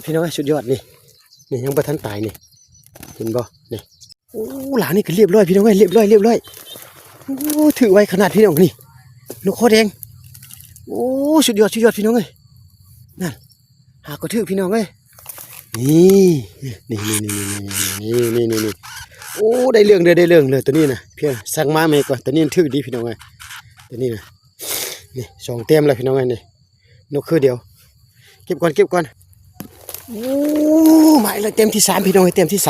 พี่น้องสุดยอดนี่ยังประทันตายนี่เห็นบ่นี่โอ้หลานนี่ก็เรียบร้อยพี่น้องเรียบร้อยโอ้ถือไว้ขนาดพี่น้องนี่นกคอแดงโอ้สุดยอดพี่น้องนั่นหากระถือพี่น้องนี่โอ้ได้เรื่องเลยตัวนี้นะเพียงสั่งมาเมก่อนตัวนี้ถือดีพี่น้องตัวนี้นะนี่2 เต็มเลยพี่น้องนี่นกคือเดียวเก็บก่อนโอ้หมายเลยเต็มที่3พี่น้องเต็มที่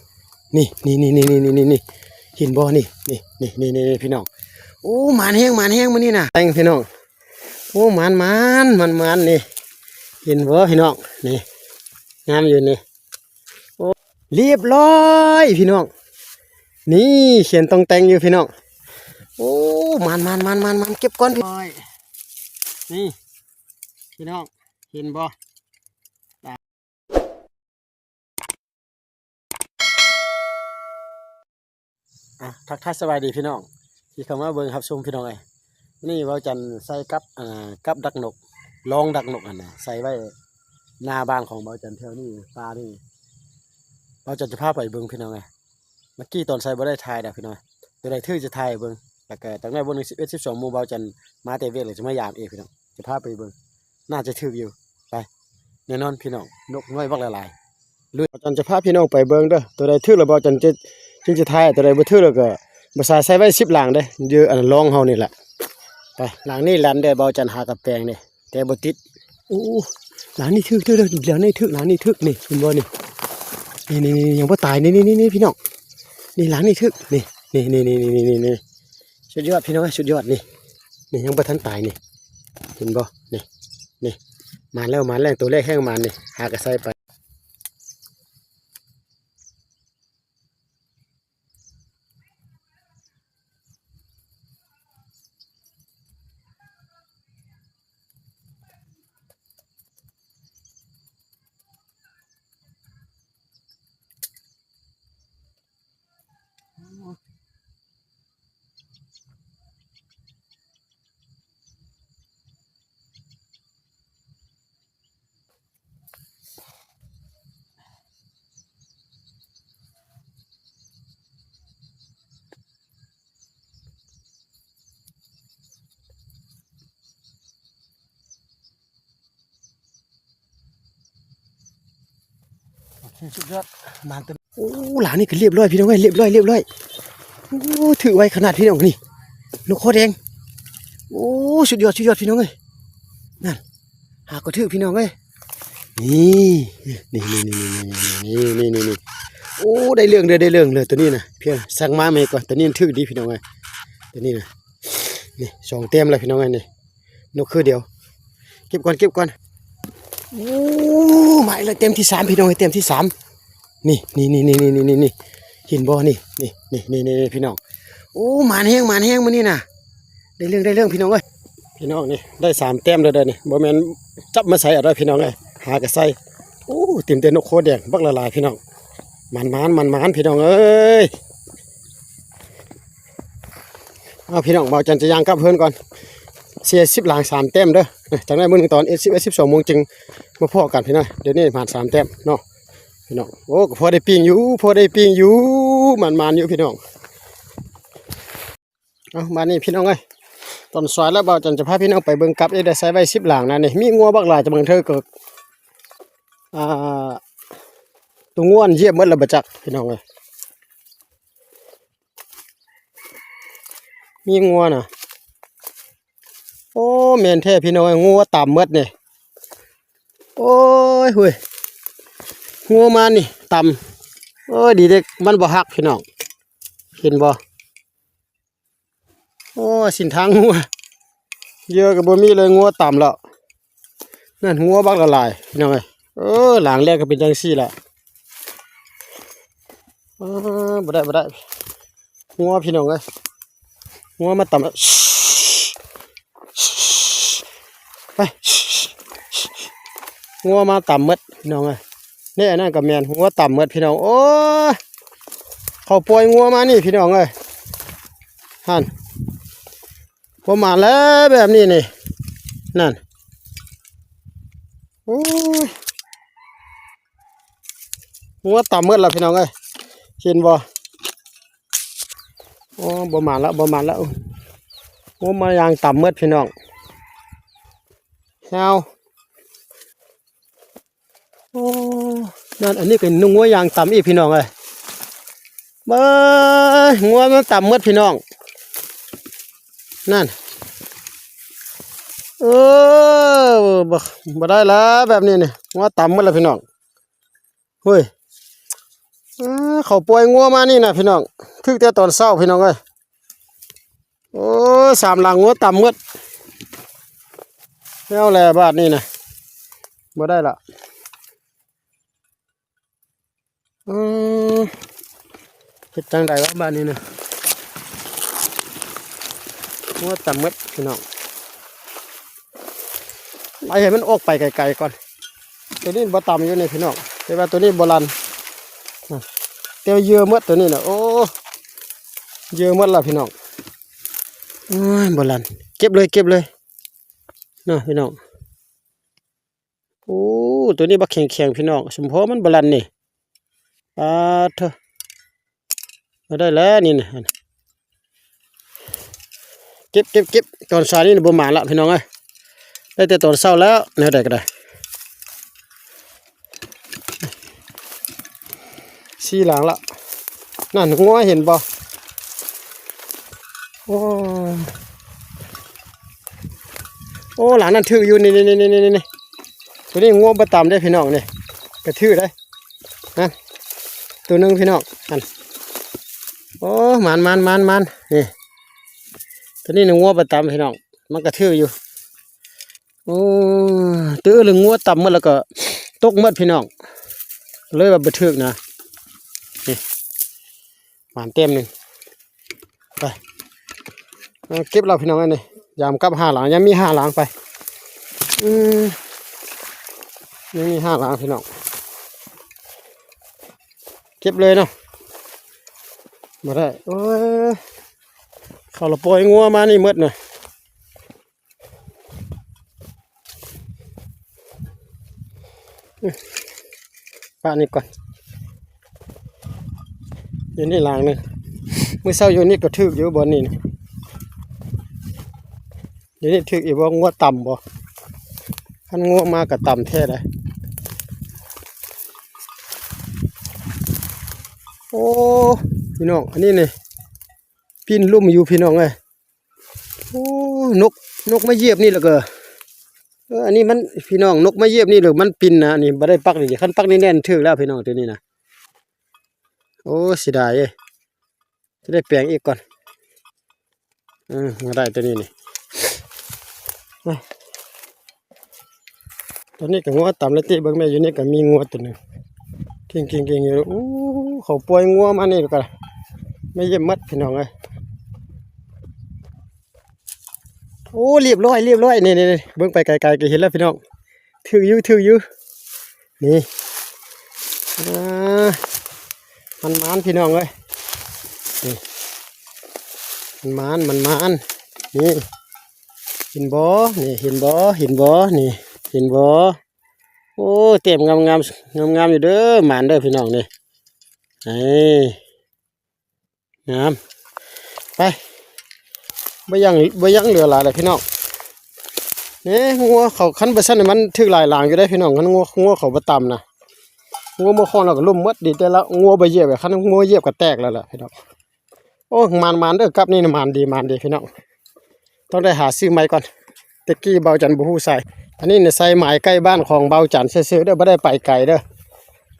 3นี่เห็นบ่นี่พี่น้องโอ้หมานแห้งมื้อนี้น่ะแต่งพี่น้องโอ้หมานนี่เห็นบ่พี่น้องนี่งามอยู่นี่โอ้เรียบร้อยพี่น้องนี่เขียนต้องแต่งอยู่พี่น้องโอ้มันเก็บก่อนพี่นี่พี่น้องเห็นบ่ทักทายสบายดีพี่น้องที่เข้ามาเบิ่งครับชมพี่น้องนี่เราจันใส่กับดักนกลองดักนกนะใส่ไว้หน้าบ้านของเบาจันเท่านี้ปลานี่เบาจันจะพาไปเบิ่งพี่น้องเมื่อกี้ตอนใส่บ่ได้ถ่ายพี่น้องตัวใดทื่อจะถ่ายเบิ่งแต่ก็ตั้งแต่บน11 12 โมงเบาจันมาแต่เวทเลยจะมายามเองพี่น้องจะพาไปเบิ่งน่าจะถืออยู่ไปแน่นอนพี่น้องนกน้อยบักหลายลุยเบาจันจะพาพี่น้องไปเบิ่งเด้อตัวใดทื่อแล้วเบาจันจะถ่ายตัวใดบ่ทื่อแล้วก็บ่ใส่ไว้10 หลังเด้เยอะอันลองเฮานี่แหละไปหลังนี้หลันเด้เบาจันหากับแปลงนี่แต่บ่ติดโอ้หลังนี้ทึกเด้อเดี๋ยวนี้ทึกหลังนี้ทึกนี่เห็นบ่นี่ยังบ่ตายนี่พี่น้องนี่หลังนี้ทึกนี่สุดยอดพี่น้องสุดยอดนี่ยังบ่ทันตายนี่เห็นบ่นี่มาแล้วตัวแรกแห้งมานี่หากระใส่ไปสุดยอดมาเต็มโอ้หลานนี่ก็เรียบร้อยพี่น้องเรียบร้อยโอ้ถือไว้ขนาดพี่น้องนี่นกคอแดงโอ้สุดยอดพี่น้องนั่นหากระถือพี่น้องนี่โอ้ได้เรื่องเลยตัวนี้นะเพียงสั่งมาเมก่อนตัวนี้ถือดีพี่น้องตัวนี้นะนี่2 เต็มเลยพี่น้องนี่นกคือเดียวเก็บก่อนโอ้หมายเลยเต็มที่3พี่น้องเต็มที่3นี่เห็นบ่นี่พี่น้องโอ้หมานแห้งมื้อนี้น่ะได้เรื่องพี่น้องพี่น้องนี่ได้3 เต็มเลยนี่บ่แม่นจับมาใส่อะไรพี่น้องหากระใส่โอ้เต็มนกโคแดงบักละลายพี่น้องมันพี่น้องเอาพี่น้องเบาจันจะย่างกับเพื่อนก่อนเสีย10 หลัง3 เต็มเด้อจากนั้นมื้อนึงตอน12 โมงจึงมาพอกันพี่น้องเดี๋ยวนี้ผ่าน3 เต็มเนาะพี่น้องโอ้พอได้ปิ้งอยู่มันอยู่พี่น้องเอามานี่พี่น้องตอนสวยแล้วเบาจันจะพาพี่น้องไปเบิ่งกับได้ใส่ไว้10 หลังนะนี่มีงัวบักหลายจะเบิ่งเธอเกิดตัวง่วนเยี่ยมหมดแล้วบ่จักพี่น้องมีงัวน่ะโอ้แม่นแท้พี่น้องงัวต่ำหมดนี่โอ้ยเฮ้ยงัวมานี่ต่ำโอ้ยดีเด็กมันบ่ฮักพี่น้องเห็นบ่โอ้สินทางงัวเยอะกับบ่มีเลยงัวต่ำแล้วนั่นงัวบักละลายพี่น้องหลังแรกก็เป็นจังซี่แหละบ่ได้งัวพี่น้องงัวมาต่ำไปงัวมาต่ำหมดพี่น้องนี่นั่นกับแมนงัวต่ำหมดพี่น้องโอ้เขาปล่อยงัวมานี่พี่น้องฮั่นพอมาแล้วแบบนี้นี่นั่นโอ้ งัวต่ำเมื่อละพี่น้องเอ้ยเห็นบ่โอ้บ่มาแล้วงัวมายางต่ำเมื่อพี่น้องเอาโอ้นั่นอันนี้เป็นนุ่งงัวยางต่ำอีกพี่น้องเอ้ยเบ้ยงัวมันต่ำเมื่อพี่น้องนั่นบ่ได้แล้วแบบนี้นี่งัวต่ำเมื่อละพี่น้องเฮ้ยเขาป่วยงัวมานี่นะพี่น้องทึกแต่ตอนเช้าพี่น้องเอ้ยโอ้สามหลังงัวต่ำเมื่อไม่เอาแลบาทนี่นะบ่ได้ละเฮ็ดจังไดวะบ้านนี้นะงัวต่ำเมื่อพี่น้องไอ้ให้มันออกไปไกลๆก่อนตัวนี้บ่ต่ำอยู่นี่พี่น้องแต่ว่าตัวนี้โบราณเตียวเยอะเมื่อตัวนี้นะโอ้เยอะเมื่อละพี่น้องโบราณเก็บเลยเนาะพี่น้องโอ้ตัวนี้บักแข็งพี่น้องสมพอมันโบราณนี่เถอะมาได้แล้วนี่นะเก็บตอนเช้านี่บ่มาละพี่น้องเอ้ยได้แต่ตอนเช้าแล้วแนวใดก็ได้สี่หลังละนั่นงัวเห็นบ่โอ้หลังนั่นถืออยู่นี่ตัวนี้งัวประตำได้พี่น้องนี่กระถือได้นั่นตัวนึงพี่น้องนั่นโอ้มันนี่ตัวนี้งัวประตำพี่น้องมันกระถืออยู่โอ้ตื้อหรืองัวต่ำเมื่อแล้วก็ตกเมื่อพี่น้องเลยแบบบันทึกนะนี่หวานเต็มหนึ่งไปเก็บเราพี่น้องไอ้นี่ยามกับ5 หลังยังมี5 หลังไปยังมี5 หลังพี่น้องเก็บเลยเนาะมาได้โอ้ยเขาละปล่อยงัวมานี่มืดหน่อยป้านี่ก่อนอยู่นี่หลังนึงเมื่อเช้าอยู่นี่ก็ทึกอยู่บนนี่เดี๋ยวนี้ทึกอีกว่างัวต่ำบ่ท่านงัวมากับต่ำแท้เลยโอ้พี่น้องอันนี้นี่ปีนลุ่มอยู่พี่น้องเลยโอ้นกมาเหยียบนี่แล้วก็อันนี้มันพี่น้องนกมาเหยียบนี่หรือมันปีนนะนี่ไม่ได้ปักนี่ขั้นปักนี่แน่นทึกแล้วพี่น้องตัวนี้นะโอ้เสียดายจะได้แปลงอีกก่อนมาได้ตัวนี้นี่ตอนนี้ก็งัวต่ำเลยตีเบิ้งแม่อยู่นี่ก็มีงัวตัวหนึ่งเก่งอยู่โอ้เขาปล่อยงัวมานี่ก็ไม่เยี่ยมมัดพี่น้องเลยโอ้เรียบร้อยนี่เบิ้งไปไกลๆก็เห็นแล้วพี่น้องถืออยู่นี่มันพี่น้องเลยนี่มันนี่เห็นบ่นี่เห็นบ่นี่เห็นบ่โอ้เต็มงามอยู่เด้อหมานเด้อพี่น้องนี่งามไปบ่ยังเหลือหลายเลยพี่น้องนี่งัวเขาคันบ่ซั่นมันถึกหลายหลังอยู่ได้พี่น้องคันงัวเขาบ่ต่ำนะงัวบ่คอนแล้วก็ล่มหมดดีแต่ละงัวบ่เหยียบคันงัวเหยียบก็แตกแล้วล่ะพี่น้องโอ้มันเด้อกับนี่มันดีพี่น้องต้องได้หาซื้อไม้ก่อนตะกี้เบาจันบ่ฮู้ใส่อันนี้เนี่ยใส่ไม้ใกล้บ้านของเบาจันซื่อๆเด้อบ่ได้ไปไกลเด้อ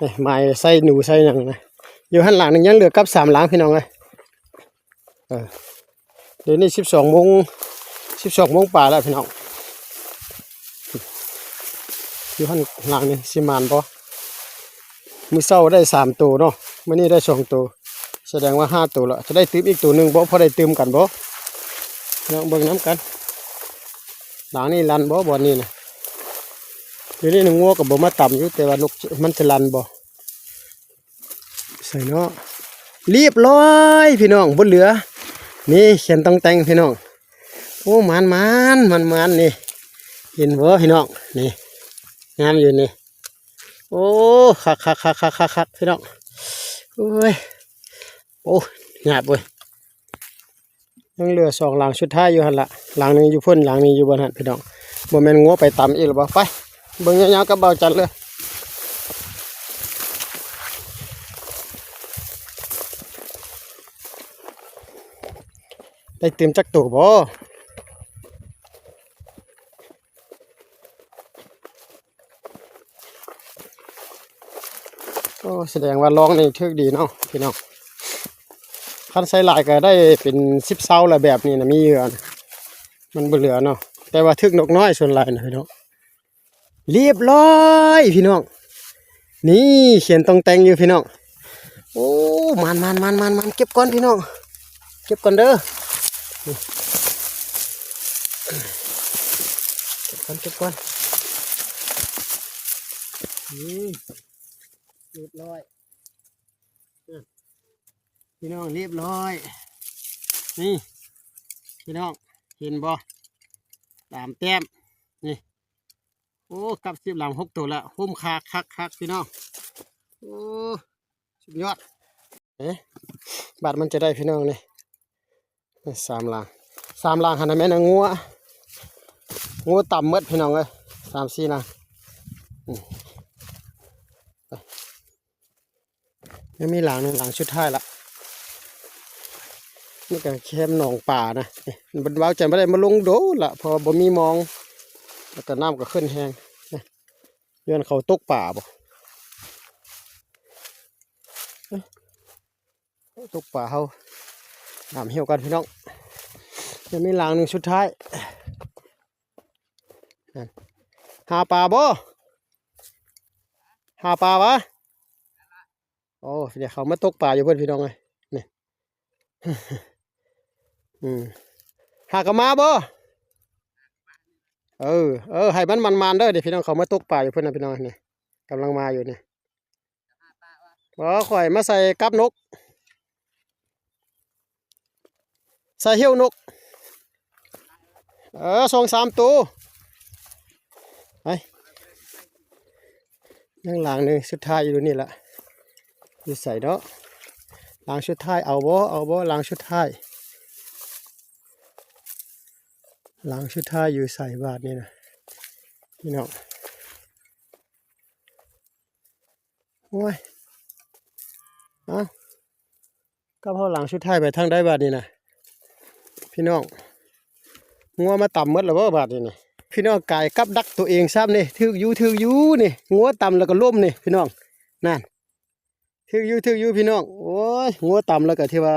นี่ไม้ใส่หนูใส่หยังนะอยู่หันหลังนึงยังเหลือกับ3 หลังพี่น้องเอ้ยเดี๋ยวนี้12 โมงป่าแล้วพี่น้องอยู่หันหลังนี่สิมานบ่มื้อเช้าได้3 ตัวเนาะมื้อนี้ได้2 ตัวแสดงว่า5 ตัวละจะได้ตื้มอีกตัวนึงบ่พอได้ตื้มกันบ่ลองเบิ่งน้ำกันหลังนี่ลันบ่นี่นะเดี๋ยวนี้นกงัวกับบ่มาต่ำอยู่แต่ว่านกมันจะลันบ่ใส่เนาะเรียบร้อยพี่น้องบนเหลือนี่เขียนต้องแต่งพี่น้องโอ้มันนี่เห็นบ่พี่น้องนี่งามอยู่นี่ โอ้คักพี่น้องโอ้ยโอ้หยาบเว้ยยังเหลือสองหลังสุดท้ายอยู่หั่นละหลังหนึงอยู่พุ่นหลังนี้อยู่บนหั่นพี่น้องบ่แม่นงัวไปตำอีกหรือบ่ไปเบิ่งยาวๆกับเบาจันเลยได้เต็มจักตัวบ่โอ้แสดงว่าร้องนี่ทึกดีเนาะพี่น้องคันใส่หลายก็ได้เป็น10เซาละแบบนี้นะมีเหยื่อนะมันบ่เหลือเนาะแต่ว่าทึกนกน้อยส่วนหลายนะพี่น้องเรียบร้อยพี่น้องนี่เขียนตรงแต่งอยู่พี่น้องโอ้มันเก็บก่อนพี่น้องเก็บก่อนเด้อเก็บก่อนเรียบร้อยพี่น้องเรียบร้อยนี่พี่น้องเห็นบ่3 แต้มนี่โอ้กับ10หลัง6ตัวละหุ้มคักพี่น้องโอ้สุดยอดบาทมันจะได้พี่น้องนี่3 หลังหันแม่นงัวต่ำมดพี่น้องเลย3-4 หลังยังมีหลังหนึ่งหลังชุดท้ายละนี่ก็เข้มหนองป่านะบนเบาใจไม่ได้มาลงโดละพอบ่มีมองแล้วก็น้ำก็ขึ้นแห้งย้อนเขาตกป่าบ่ตกป่าเขาน้ำเหี่ยวกันพี่น้องยังมีหลังหนึ่งชุดท้ายหาปลาบ่หาปลาวะโอ้เดี๋ยวเขามาตกป่าอยู่เพื่อนพี่น้องเลยนี่หากระมาบ่ให้มันเด้อเดี๋ยวพี่น้องเขามาตกป่าอยู่เพื่อนนะพี่น้องนี่กำลังมาอยู่นี่ข่อยมาใส่กับนกใส่เหี้ยวนก2-3 ตัวไปยังหลังหนึ่งสุดท้ายอยู่นี่แหละอยู่ใส่เนาะหลังชุดท้ายเอาบ่หลังชุดท้ายหลังชุดท้ายอยู่ใส่บาทนี่นะพี่น้องโอ้ยก็พอหลังชุดท้ายไปทางได้บาทนี่นะพี่น้องงัวมาต่ำมดแล้วว่าบาทนี่นะพี่น้องกายกับดักตัวเองซ้ำนี่ถืออยู่นี่งัวต่ำแล้วก็ล้มนี่พี่น้องนั่นถืออยู่พี่น้องโอ้ยงัวต่ำแล้วก็ที่ว่า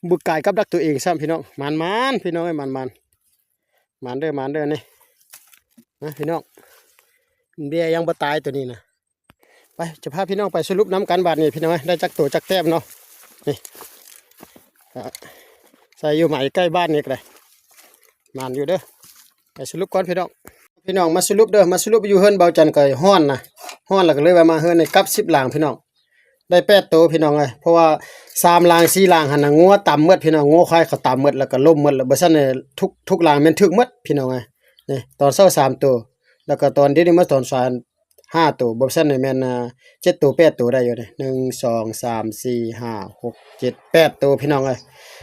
บุกกายกับดักตัวเองซ้ำพี่น้องมันพี่น้องไอ้มันเด้อนี่นะพี่น้องเบี้ยยังบ่ตายตัวนี้นะไปจะพาพี่น้องไปสรุปน้ำกันบาทนี่พี่น้องได้จักตัวจักแต้มเนาะนี่ใส่อยู่ใหม่ใกล้บ้านนี่ก็ได้มันอยู่เด้อไปสรุปก่อนพี่น้องมาสรุปเด้อมาสรุปอยู่เฮือนเบาจันก็ฮ้อนแล้วก็เลยมาเฮือนในกับ10 หลังพี่น้องได้8 ตัวพี่น้องเลยเพราะว่า3 หลัง4 หลังหันงัวต่ำหมดพี่น้องงัวควายเขาต่ำหมดแล้วก็ล้มหมดแล้วบ่ซั่นเนี่ยทุกหลังแม่นถึกหมดพี่น้องเลยนี่ตอนเช้า3 ตัวแล้วก็ตอนนี้มาตอนสาย5 ตัวบ่ซั่นเนี่ยแม่น7 ตัว8 ตัวได้อยู่นี่1 2 3 4 5 6 7 8 ตัวพี่น้องเลย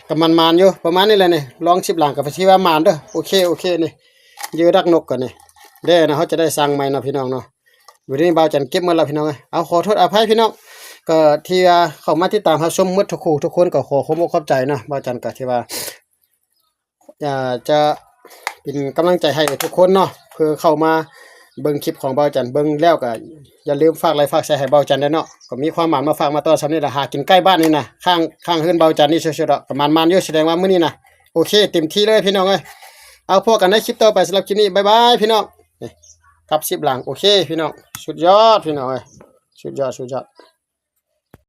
ก็มันอยู่ประมาณนี้แหละนี่ลอง10 หลังก็สิว่ามันเด้อโอเคนี่ยื้อดักนกกันนี่เด้นะเขาจะได้สั่งใหม่เนาะพี่น้องเนาะวันนี้บ่าวจันเก็บหมดแล้วพี่น้องเอาขอโทษอภัยพี่น้องก็ที่เข้ามาติดตามรับชมหมดทุกคนก็ขอความขอบใจเนาะบ่าวจันก็ที่ว่าจะเป็นกำลังใจให้ทุกคนเนาะเพื่อเข้ามาเบิ่งคลิปของบ่าวจันเบิ่งแล้วก็อย่าลืมฝากไลค์ฝากแชร์ให้บ่าวจันด้วยเนาะก็มีความหมายมาฝากมาตอนสำนี้ล่ะหากินใกล้บ้านนี่นะข้างเฮือนบ่าวจันนี่สุดๆประมาณมันอยู่แสดงว่ามื้อนี้นะโอเคเต็มที่เลยพี่น้องเอ้ยเอาพวกกันในคลิปต่อไปสำหรับคลิปนี้บ๊ายบายพี่น้องกับ10 หลังโอเคพี่น้องสุดยอดพี่น้องเอ้ยสุดยอด